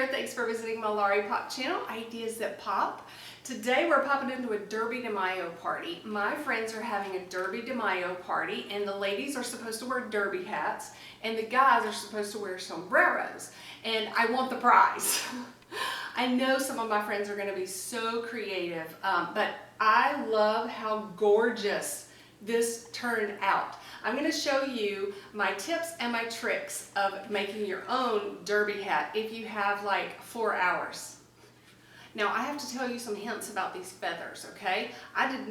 there. Thanks for visiting my Laurie Pop channel, Ideas That Pop. Today we're popping into a Derby de Mayo party. My friends are having a Derby de Mayo party, and the ladies are supposed to wear derby hats and the guys are supposed to wear sombreros, and I want the prize. I know some of my friends are going to be so creative, but I love how gorgeous this turned out. I'm going to show you my tips and my tricks of making your own derby hat if you have like 4 hours. Now I have to tell you some hints about these feathers, okay?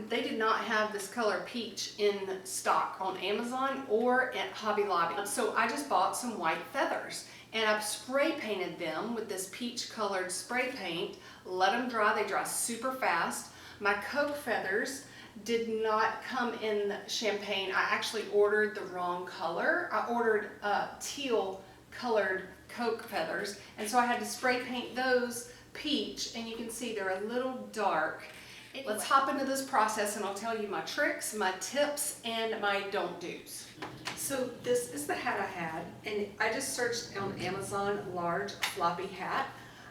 They did not have this color peach in stock on Amazon or at Hobby Lobby. So I just bought some white feathers and I've spray painted them with this peach colored spray paint. Let them dry, they dry super fast. My Coke feathers did not come in champagne. I actually ordered the wrong color. I ordered teal colored Coke feathers, and so I had to spray paint those peach, and you can see they're a little dark. Anyway, let's hop into this process and I'll tell you my tricks, my tips, and my don't do's. So this is the hat I had, and I just searched on Amazon large floppy hat.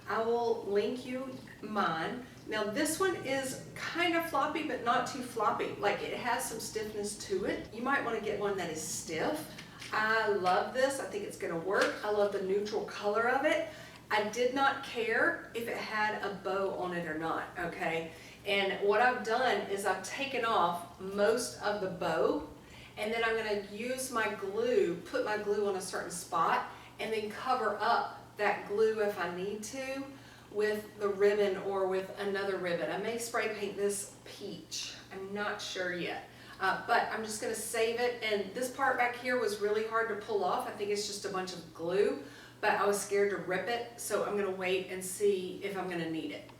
I will link you mine. Now this one is kind of floppy, but not too floppy. Like, it has some stiffness to it. You might want to get one that is stiff. I love this. I think it's going to work. I love the neutral color of it. I did not care if it had a bow on it or not, okay? And what I've done is I've taken off most of the bow, and then I'm going to use my glue, put my glue on a certain spot, and then cover up that glue if I need to with the ribbon or with another ribbon. I may spray paint this peach. I'm not sure yet. But I'm just going to save it, and this part back here was really hard to pull off. I think it's just a bunch of glue, but I was scared to rip it, so I'm going to wait and see if I'm going to need it.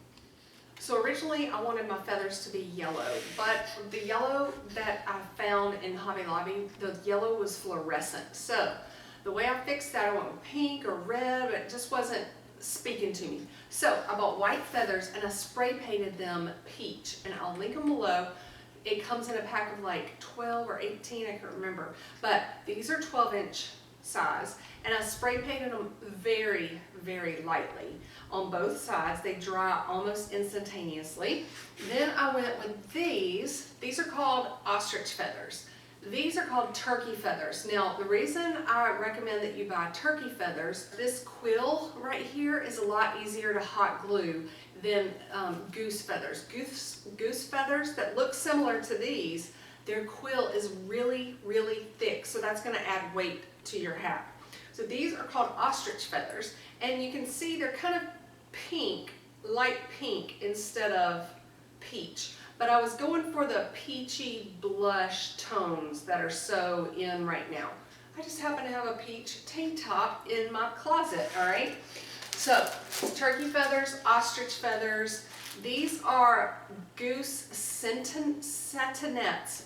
So originally I wanted my feathers to be yellow, but the yellow that I found in Hobby Lobby, the yellow was fluorescent. So the way I fixed that, I went with pink or red, but it just wasn't speaking to me. So I bought white feathers and I spray painted them peach, and I'll link them below. It comes in a pack of like 12 or 18, I can't remember, but these are 12-inch size, and I spray painted them very, very lightly on both sides. They dry almost instantaneously. Then I went with these are called ostrich feathers. These are called turkey feathers. Now, the reason I recommend that you buy turkey feathers, this quill right here is a lot easier to hot glue than goose feathers. Goose feathers that look similar to these, their quill is really, really thick, so that's going to add weight to your hat. So these are called ostrich feathers, and you can see they're kind of pink, light pink instead of peach. But I was going for the peachy blush tones that are so in right now. I just happen to have a peach tank top in my closet, all right? So, turkey feathers, ostrich feathers. These are goose satinets,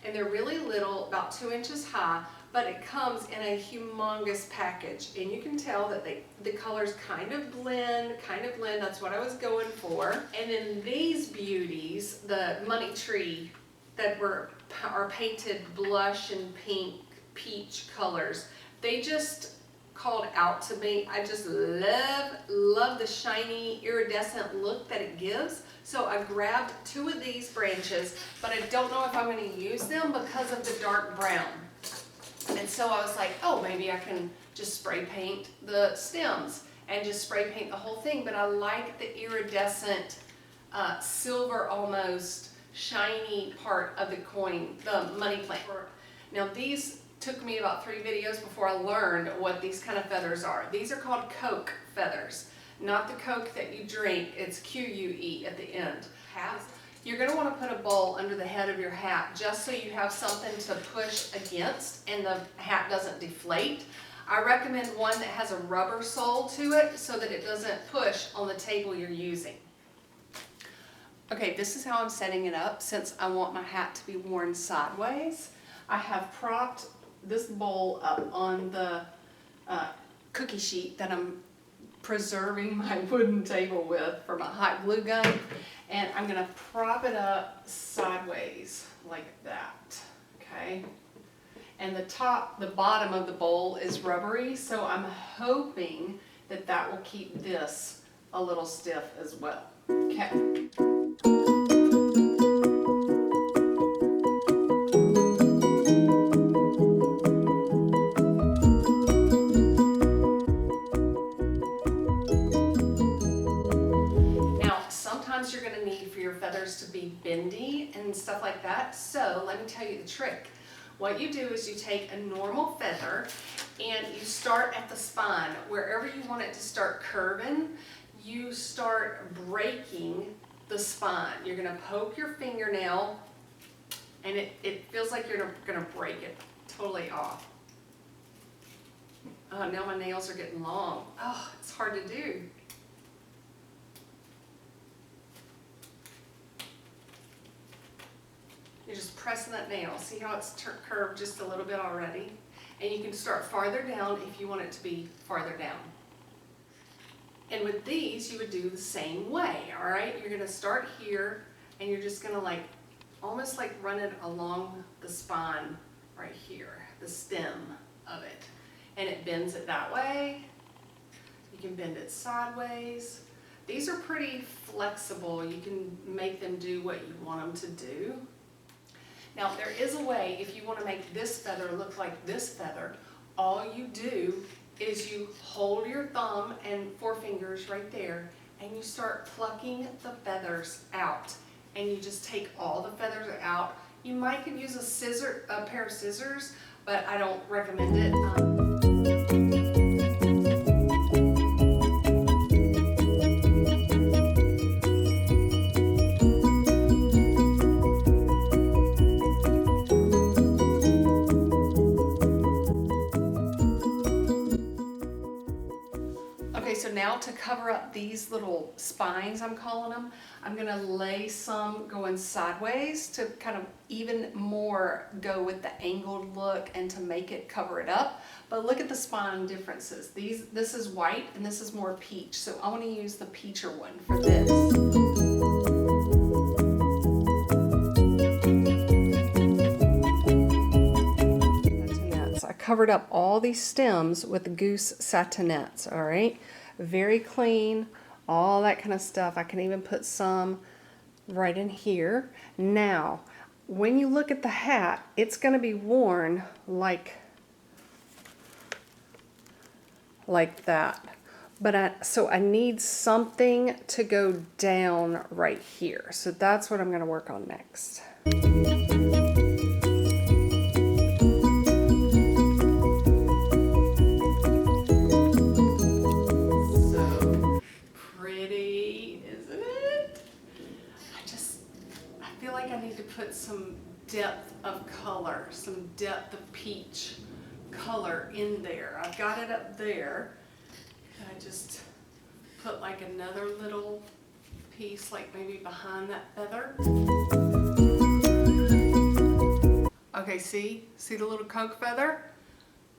and they're really little, about 2 inches high, but it comes in a humongous package, and you can tell that the colors kind of blend, that's what I was going for. And then these beauties, the money tree that are painted blush and pink, peach colors, they just called out to me. I just love the shiny iridescent look that it gives. So I grabbed 2 of these branches, but I don't know if I'm going to use them because of the dark brown. And so I was like, oh, maybe I can just spray paint the stems and just spray paint the whole thing. But I like the iridescent, silver almost, shiny part of the coin, the money plant. Now these took me about 3 videos before I learned what these kind of feathers are. These are called Coke feathers, not the Coke that you drink. It's Q-U-E at the end. You're going to want to put a bowl under the head of your hat just so you have something to push against and the hat doesn't deflate. I recommend one that has a rubber sole to it so that it doesn't push on the table you're using. Okay, this is how I'm setting it up since I want my hat to be worn sideways. I have propped this bowl up on the cookie sheet that I'm preserving my wooden table with for my hot glue gun, and I'm going to prop it up sideways like that, okay? And the bottom of the bowl is rubbery, so I'm hoping that will keep this a little stiff as well. Okay. Sometimes you're going to need for your feathers to be bendy and stuff like that. So let me tell you the trick. What you do is you take a normal feather and you start at the spine. Wherever you want it to start curving, you start breaking the spine. You're going to poke your fingernail and it feels like you're going to break it totally off. Oh, now my nails are getting long. Oh, it's hard to do. You're just pressing that nail. See how it's curved just a little bit already? And you can start farther down if you want it to be farther down. And with these, you would do the same way, all right? You're gonna start here, and you're just gonna almost run it along the spine right here, the stem of it. And it bends it that way. You can bend it sideways. These are pretty flexible. You can make them do what you want them to do. Now, there is a way, if you want to make this feather look like this feather, all you do is you hold your thumb and forefingers right there, and you start plucking the feathers out. And you just take all the feathers out. You might could use a pair of scissors, but I don't recommend it. Okay, so now to cover up these little spines, I'm calling them, I'm gonna lay some going sideways to kind of even more go with the angled look and to make it cover it up. But look at the spine differences. This is white and this is more peach. So I wanna use the peacher one for this. I covered up all these stems with goose satinets, all right? Very clean, all that kind of stuff. I can even put some right in here. Now, when you look at the hat, it's going to be worn like that. But so I need something to go down right here. So that's what I'm going to work on next. I need to put some depth of color, some depth of peach color in there. I've got it up there. I just put another little piece, maybe behind that feather. Okay, see the little coke feather?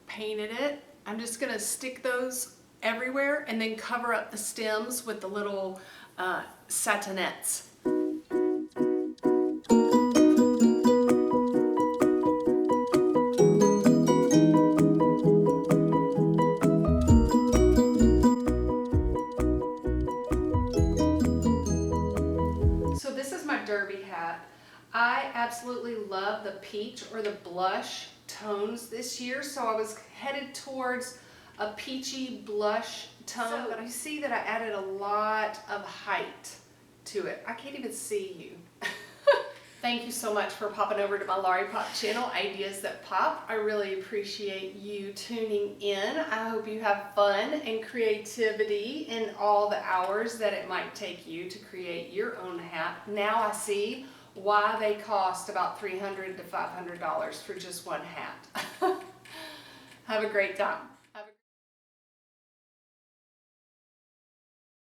Painted it. I'm just gonna stick those everywhere and then cover up the stems with the little satinets. Derby hat. I absolutely love the peach or the blush tones this year, so I was headed towards a peachy blush tone, but I see that I added a lot of height to it. I can't even see you. Thank you so much for popping over to my Lollipop channel, Ideas That Pop. I really appreciate you tuning in. I hope you have fun and creativity in all the hours that it might take you to create your own hat. Now I see why they cost about $300 to $500 for just one hat. Have a great time.